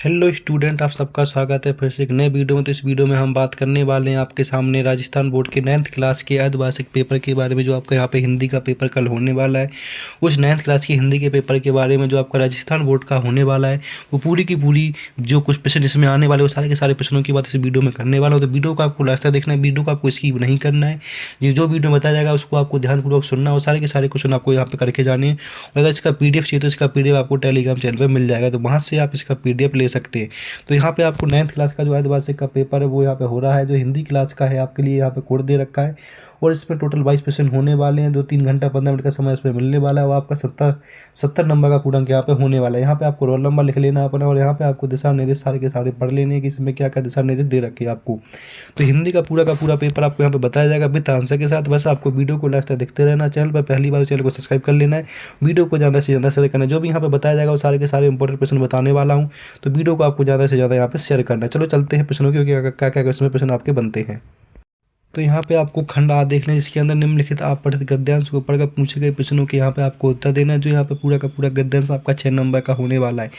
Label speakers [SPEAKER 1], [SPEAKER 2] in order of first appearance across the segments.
[SPEAKER 1] Hello student, आप सबका स्वागत है फिर से एक नए वीडियो में। तो इस वीडियो में हम बात करने वाले हैं आपके सामने राजस्थान बोर्ड के 9th क्लास के अर्धवार्षिक पेपर के बारे में, जो आपका यहाँ पे हिंदी का पेपर कल होने वाला है। उस 9th क्लास की हिंदी के पेपर के बारे में जो आपका राजस्थान बोर्ड का होने वाला है, वो पूरी की पूरी जो कुछ प्रश्न इसमें आने वाले, वो सारे के सारे प्रश्नों की बात इस वीडियो में करने वाला हूँ। तो वीडियो को आपको लास्ट तक देखना है, वीडियो को आपको स्किप नहीं करना है। जो वीडियो बताया जाएगा उसको आपको ध्यानपूर्वक सुनना और सारे के सारे क्वेश्चन आपको यहाँ पे करके जाने हैं। अगर इसका पीडीएफ चाहिए तो इसका पीडीएफ आपको टेलीग्राम चैनल पर मिल जाएगा, तो वहाँ से आप इसका पीडीएफ ले सकते हैं। तो यहाँ पे आपको 9th क्लास का जो अर्धवार्षिक का पेपर है वो यहाँ पे हो रहा है। जो हिंदी क्लास का है आपके लिए यहाँ पे कोड दे रखा है और इसमें टोटल 22 प्रश्न होने वाले हैं। 2-3 घंटा 15 मिनट का समय इसमें मिलने वाला है। वो आपका 70 नंबर का पूर्णांक यहाँ पे होने वाला है। यहाँ पे आपको रोल नंबर लिख लेना अपना और यहाँ पे आपको दिशा निर्देश सारे के सारे पढ़ लेने कि इसमें क्या क्या दिशा निर्देश दे रखे हैं आपको। तो हिंदी का पूरा पेपर आपको यहाँ पे बताया जाएगा विद आंसर के साथ। बस आपको वीडियो को लास्ट तक देखते रहना। चैनल पर पहली बार चैनल को सब्सक्राइब कर लेना है। वीडियो को ज़्यादा से ज़्यादा शेयर करना है। जो भी यहाँ पे बताया जाएगा वो सारे के सारे इंपॉर्टेंट प्रश्न बताने वाला हूँ, तो वीडियो को आपको ज़्यादा से ज़्यादा यहाँ पे शेयर करना है। चलो चलते हैं प्रश्नों की, क्या क्या इसमें प्रश्न आपके बनते हैं। तो यहाँ पे आपको खंड आ देखना है, जिसके अंदर निम्नलिखित आप पठित गद्यांश को पढ़कर पूछे गए प्रश्नों के यहाँ पे आपको उत्तर देना है। जो यहाँ पे पूरा का पूरा गद्यांश आपका 6 नंबर का होने वाला है।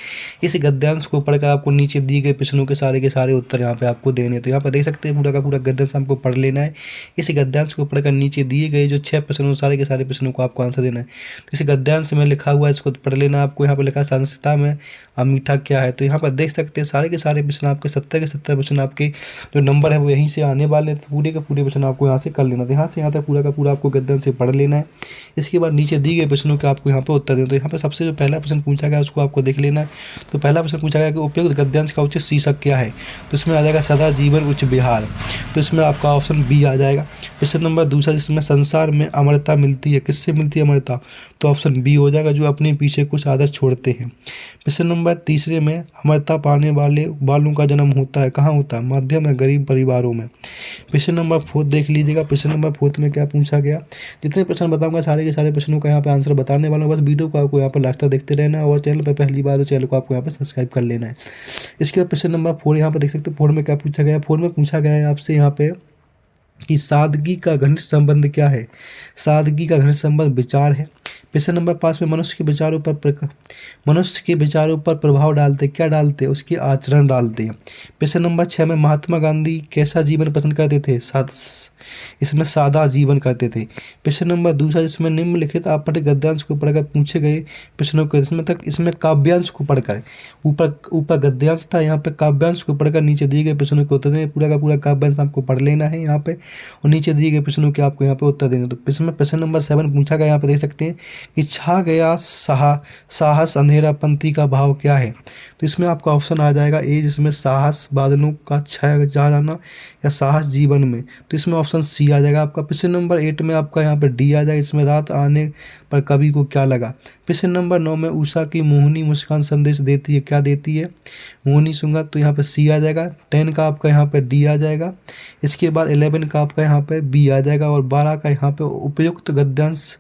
[SPEAKER 1] इस गद्यांश को पढ़कर आपको नीचे दिए गए प्रश्नों के सारे उत्तर यहाँ पे आपको देने हैं। तो यहाँ पे देख सकते हैं पूरा का पूरा गद्यांश आपको पढ़ लेना है। इस गद्यांश को पढ़कर नीचे दिए गए जो 6 प्रश्नों सारे के सारे प्रश्नों को आपको आंसर देना है। तो इस गद्यांश में लिखा हुआ है, इसको पढ़ लेना। आपको यहाँ पे लिखा है संस्था में मीठा क्या है। तो यहाँ पर देख सकते हैं सारे के सारे प्रश्न आपके 70 के 70 प्रश्न आपके जो नंबर है वो यहीं से आने वाले हैं। तो पूरे के पूरे प्रश्न आपको यहाँ से कर लेना। तो यहाँ से यहाँ तक पूरा का पूरा आपको गद्यांश से पढ़ लेना है। इसके बाद नीचे दी गए प्रश्नों के आपको यहाँ पे उत्तर देना। तो यहाँ पे सबसे जो पहला प्रश्न पूछा गया उसको आपको देख लेना है। तो पहला प्रश्न पूछा गया कि उपयुक्त गद्यांश का उचित शीर्षक क्या है। तो इसमें आ जाएगा सदा जीवन उच्च विहार। तो इसमें आपका ऑप्शन बी आ जाएगा। प्रश्न नंबर दूसरा, जिसमें संसार में अमरता मिलती है, किससे मिलती है अमरता, तो ऑप्शन बी हो जाएगा, जो अपने पीछे कुछ आदत छोड़ते हैं। प्रश्न नंबर तीसरे में अमरता पाने वालों का जन्म होता है, कहाँ होता है, मध्यम या गरीब परिवारों में। प्रश्न नंबर 4 देख लीजिएगा। प्रश्न नंबर 4 में क्या पूछा गया। जितने प्रश्न बताऊंगा सारे के सारे प्रश्नों का यहाँ पे आंसर बताने वाला हूँ। बस वीडियो को आपको यहाँ पर लास्ट तक देखते रहना है और चैनल पर पहली बार तो चैनल को आपको यहाँ पे सब्सक्राइब कर लेना है। इसके बाद प्रश्न नंबर 4 यहाँ पर देख सकते हैं। 4 में क्या पूछा गया। 4 में पूछा गया है आपसे यहाँ पे कि सादगी का घनिष्ठ संबंध क्या है। सादगी का घनिष्ठ संबंध विचार है। प्रश्न नंबर 5 में मनुष्य के विचारों पर प्रभाव डालते, क्या डालते, उसके आचरण डालते हैं। प्रश्न नंबर 6 में महात्मा गांधी कैसा जीवन पसंद करते थे, इसमें सादा जीवन करते थे। प्रश्न नंबर दूसरा, जिसमें निम्नलिखित आप पठित गद्यांश को पढ़कर पूछे गए प्रश्नों के इसमें काव्यांश को पढ़कर, ऊपर गद्यांश था, यहाँ पे काव्यांश को पढ़कर नीचे दिए गए प्रश्नों के उत्तर देने। पूरा का पूरा काव्यांश आपको पढ़ लेना है यहाँ पे और नीचे दिए गए प्रश्नों के आपको यहाँ पे उत्तर देने। तो प्रश्न नंबर 7 पूछा गया, यहाँ पे देख सकते हैं कि छा गया साहस अंधेरापंथी का भाव क्या है। तो इसमें आपका ऑप्शन आ जाएगा ए, जिसमें साहस बादलों का छा जाना या साहस जीवन में। तो इसमें ऑप्शन सी आ जाएगा आपका। प्रश्न नंबर 8 में आपका यहाँ पे डी आ जाएगा, इसमें रात आने पर कवि को क्या लगा। प्रश्न नंबर 9 में उषा की मोहनी मुस्कान संदेश देती है, क्या देती है, मोहनी सुगंध। तो यहाँ पे सी आ जाएगा। 10 का आपका यहाँ पे डी आ जाएगा। इसके बाद 11 का आपका यहाँ पे बी आ जाएगा और 12 का यहाँ पे उपयुक्त गद्यांश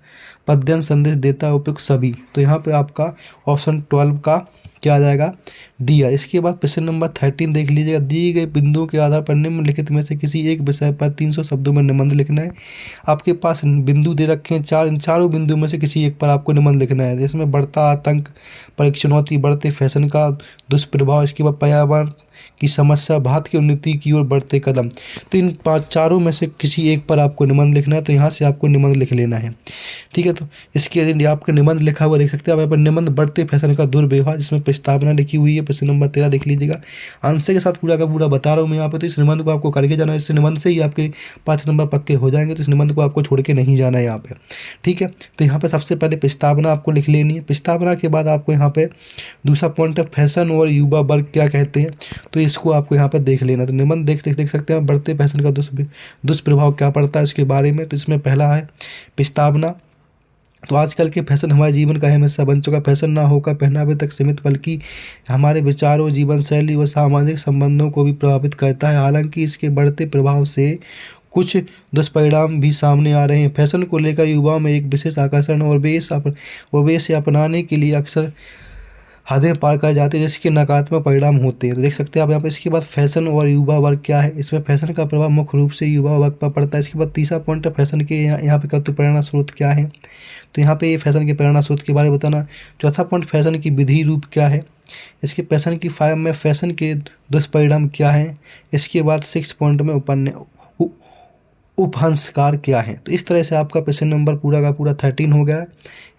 [SPEAKER 1] पद्यांश संदेश देता है उपयुक्त सभी। तो यहाँ पे आपका ऑप्शन 12 का क्या आ जाएगा, डी है। इसके बाद प्रश्न नंबर 13 देख लीजिएगा। दिए गए बिंदुओं के आधार पर निम्नलिखित में से किसी एक विषय पर 300 शब्दों में निबंध लिखना है। आपके पास बिंदु दे रखे हैं 4, इन चारों बिंदुओं में से किसी एक पर आपको निबंध लिखना है। जिसमें बढ़ता आतंक पर चुनौती, बढ़ते फैशन का दुष्प्रभाव, इसके बाद पर्यावरण की समस्या, भारत की उन्नति की ओर बढ़ते कदम। तो इन चारों में से किसी एक पर आपको निबंध लिखना है। तो यहाँ से आपको निबंध लिख लेना है, ठीक है। तो इसके लिए आपका निबंध लिखा हुआ देख सकते हैं आप यहाँ पर, निबंध बढ़ते फैशन का दुर्व्यवहार, जिसमें प्रस्तावना लिखी हुई है। प्रश्न नंबर 13 देख लीजिएगा। आंसर के साथ पूरा का पूरा बता रहा हूँ मैं यहाँ पे। तो इस निबंध को आपको करके जाना है। इस निबंध से ही आपके 5 नंबर पक्के हो जाएंगे। तो इस निबंध को आपको छोड़ के नहीं जाना है यहाँ पे, ठीक है। तो यहाँ पे सबसे पहले प्रस्तावना आपको लिख लेनी है। प्रस्तावना के बाद आपको यहाँ पे दूसरा पॉइंट है फैशन और युवा वर्ग क्या कहते हैं। तो इसको आपको यहाँ पर देख लेना। तो निबंध देख सकते हैं बढ़ते फैशन का दुष्प्रभाव क्या पड़ता है उसके बारे में। तो इसमें पहला है प्रस्तावना। तो आजकल के फैशन हमारे जीवन का अहम हिस्सा बन चुका। फैशन ना होकर पहनावे तक सीमित, बल्कि हमारे विचारों, जीवन शैली व सामाजिक संबंधों को भी प्रभावित करता है। हालांकि इसके बढ़ते प्रभाव से कुछ दुष्परिणाम भी सामने आ रहे हैं। फैशन को लेकर युवाओं में एक विशेष आकर्षण और वेश अपनाने के लिए अक्सर हदें पार कर जाते हैं, जिसके नकारात्मक परिणाम होते हैं। तो देख सकते हैं आप यहाँ पे। इसके बाद फैशन और युवा वर्ग क्या है। इसमें फैशन का प्रभाव मुख्य रूप से युवा वर्ग पर पड़ता है। इसके बाद तीसरा पॉइंट है फैशन के यहाँ पे क्या प्रेरणा स्रोत क्या है। तो यहाँ पे ये फैशन के प्रेरणा स्रोत के बारे में बताना। चौथा पॉइंट फैशन की विधि रूप क्या है। इसके पैशन की 5 में फैशन के दुष्परिणाम क्या हैं। इसके बाद 6 पॉइंट में उपहंसकार क्या है। तो इस तरह से आपका क्वेश्चन नंबर पूरा का पूरा 13 हो गया है।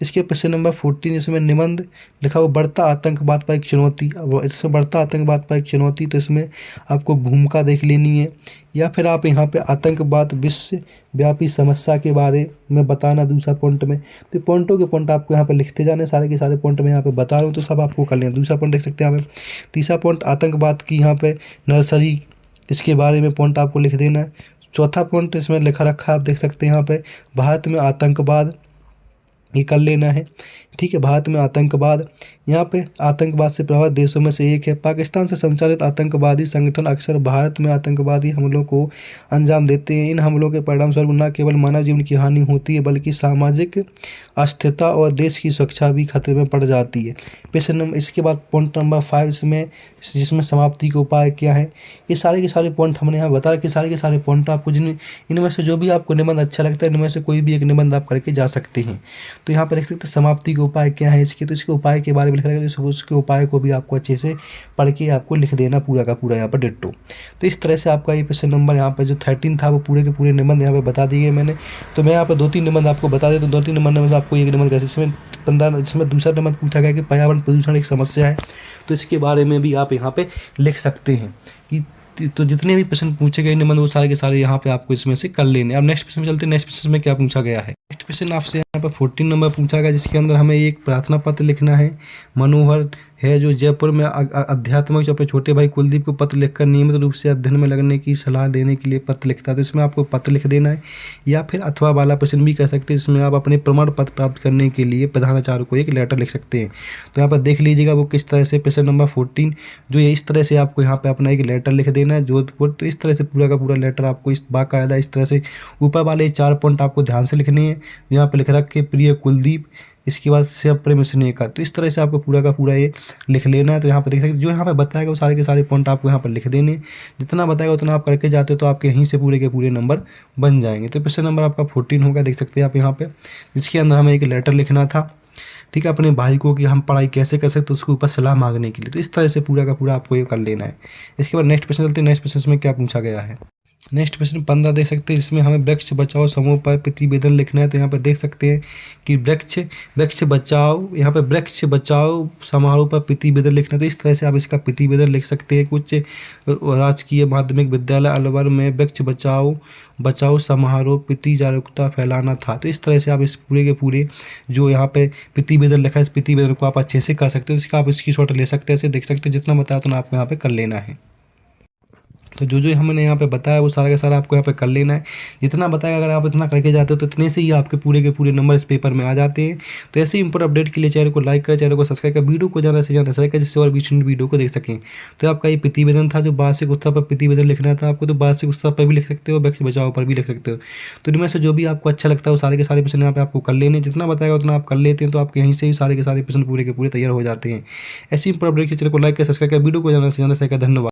[SPEAKER 1] इसके क्वेश्चन नंबर 14 इसमें निबंध लिखा हुआ बढ़ता आतंकवाद पर एक चुनौती। अब इसमें बढ़ता आतंकवाद पर एक चुनौती, तो इसमें आपको भूमिका देख लेनी है, या फिर आप यहाँ पे आतंकवाद विश्वव्यापी समस्या के बारे में बताना दूसरा पॉइंट में। तो पॉइंटों के पॉइंट आपको यहाँ पे लिखते जाने, सारे के सारे पॉइंट मैं यहाँ पे बता रहा हूँ, तो सब आपको कर लेना। दूसरा पॉइंट देख सकते हैं यहाँ पे। तीसरा पॉइंट आतंकवाद की यहाँ पे नर्सरी, इसके बारे में पॉइंट आपको लिख देना है। चौथा पॉइंट इसमें लिखा रखा है, आप देख सकते हैं यहाँ पे, भारत में आतंकवाद, ये कर लेना है। ठीक है, भारत में आतंकवाद, यहाँ पे आतंकवाद से प्रभावित देशों में से एक है। पाकिस्तान से संचालित आतंकवादी संगठन अक्सर भारत में आतंकवादी हमलों को अंजाम देते हैं। इन हमलों के परिणामस्वरूप न केवल मानव जीवन की हानि होती है, बल्कि सामाजिक अस्थिरता और देश की सुरक्षा भी खतरे में पड़ जाती है। इसके बाद पॉइंट नंबर 5 इसमें, जिसमें समाप्ति के उपाय क्या है। ये सारे के सारे पॉइंट हमने यहाँ बता रखे। सारे के सारे पॉइंट आपको इनमें से जो भी आपको निबंध अच्छा लगता है, इनमें से कोई भी एक निबंध आप करके जा सकते हैं। तो यहाँ पर देख सकते हैं समाप्ति के उपाय क्या है इसके। तो इसके उपाय के बारे में लिखा रहेगा, तो उसके उपाय को भी आपको अच्छे से पढ़ के आपको लिख देना पूरा का पूरा यहाँ पर डिट्टो। तो इस तरह से आपका ये क्वेश्चन नंबर यहाँ पर जो 13 था वो पूरे के पूरे निबंध यहाँ पे बता दिए मैंने। तो मैं यहाँ पर 2-3 निबंध आपको बता देता हूँ। 2-3 निबंध में से आपको एक निबंध, इसमें दूसरा निबंध पूछा गया कि पर्यावरण प्रदूषण एक समस्या है, तो इसके बारे में भी आप यहाँ पे लिख सकते हैं कि तो जितने भी प्रश्न पूछे गए निबंध वो सारे के सारे यहाँ पे आपको इसमें से कर लेने। अब नेक्स्ट क्वेश्चन में चलते हैं। नेक्स्ट क्वेश्चन में क्या पूछा गया है। नेक्स्ट क्वेश्चन आपसे यहाँ पर 14 नंबर पूछा गया, जिसके अंदर हमें एक प्रार्थना पत्र लिखना है। मनोहर है जो जयपुर में अध्यात्मक जो अपने छोटे भाई कुलदीप को पत्र लिखकर नियमित रूप से अध्ययन में लगने की सलाह देने के लिए पत्र लिखता है। तो इसमें आपको पत्र लिख देना है, या फिर अथवा वाला प्रश्न भी कह सकते हैं। इसमें आप अपने प्रमाण पत्र प्राप्त करने के लिए प्रधानाचार्य को एक लेटर लिख सकते हैं। तो यहाँ पर देख लीजिएगा वो किस तरह से, क्वेश्चन नंबर 14 जो ये इस तरह से आपको यहाँ पे अपना एक लेटर लिख देना है जोधपुर। तो इस तरह से पूरा का पूरा लेटर आपको इस बाकायदा इस तरह से ऊपर वाले 4 पॉइंट आपको ध्यान से लिखने हैं। यहाँ पे लिख रखे प्रिय कुलदीप, इसके बाद से प्रेम स्नेहकर। तो इस तरह से आपको पूरा का पूरा ये लिख लेना है। तो यहाँ पर देख सकते जो यहाँ पे बताएगा वो सारे के सारे पॉइंट आपको यहाँ पर लिख देने। जितना बताएगा उतना आप करके जाते हो तो आपके यहीं से पूरे के पूरे नंबर बन जाएंगे। तो क्वेश्चन नंबर आपका 14 होगा, देख सकते हैं आप यहाँ पे, जिसके अंदर हमें एक लेटर लिखना था, ठीक है, अपने भाई को कि हम पढ़ाई कैसे कर सकते, तो उसके ऊपर सलाह मांगने के लिए। तो इस तरह से पूरा का पूरा आपको ये कर लेना है। इसके बाद नेक्स्ट क्वेश्चन चलते हैं। नेक्स्ट क्वेश्चन में क्या पूछा गया है। नेक्स्ट क्वेश्चन 15 देख सकते हैं, इसमें हमें वृक्ष बचाओ समूह पर प्रतिवेदन लिखना है। तो यहाँ पर देख सकते हैं कि वृक्ष बचाओ, यहाँ पे वृक्ष बचाओ समारोह पर प्रतिवेदन लिखना है। तो इस तरह से आप इसका प्रतिवेदन लिख सकते हैं। कुछ राजकीय माध्यमिक विद्यालय अलवर में वृक्ष बचाओ समारोह प्रति जागरूकता फैलाना था। तो इस तरह से आप इस पूरे के पूरे जो यहाँ पे प्रतिवेदन लिखा है, इस प्रतिवेदन को आप अच्छे से कर सकते हो। इसका आप स्क्रीनशॉट ले सकते हैं, ऐसे देख सकते हैं। जितना बताया उतना आपको यहाँ पे कर लेना है। तो जो हमने यहाँ पे बताया वो सारा का सारा आपको यहाँ पे कर लेना है। जितना बताया अगर आप इतना करके जाते हो तो इतने से ही आपके पूरे के पूरे नंबर इस पेपर में आ जाते हैं। तो ऐसे ही इंपोर्टेंट अपडेट के लिए चैनल को लाइक करें, चैनल को सब्सक्राइब करें, वीडियो को ज़्यादा से ज़्यादा शेयर करें, जिससे और भी वीडियो को देख सकें। तो आपका ये प्रतिवेदन था जो वार्षिक उत्सव पर प्रतिवेदन लिखना था आपको। तो वार्षिक उत्सव पर भी लिख सकते हो, वृक्ष बचाओ पर भी लिख सकते हो। तो इनमें से जो भी आपको अच्छा लगता है वो सारे के सारे प्रश्न यहाँ पे आपको कर लेने। जितना बताएगा उतना आप कर लेते हैं, तो आपके यहीं से भी सारे के सारे प्रश्न पूरे के पूरे तैयार हो जाते हैं। ऐसे ही इंपोर्टेंट अपडेट के चैनल को लाइक करें, सब्सक्राइब करें, वीडियो को ज़्यादा से ज़्यादा शेयर करें। धन्यवाद।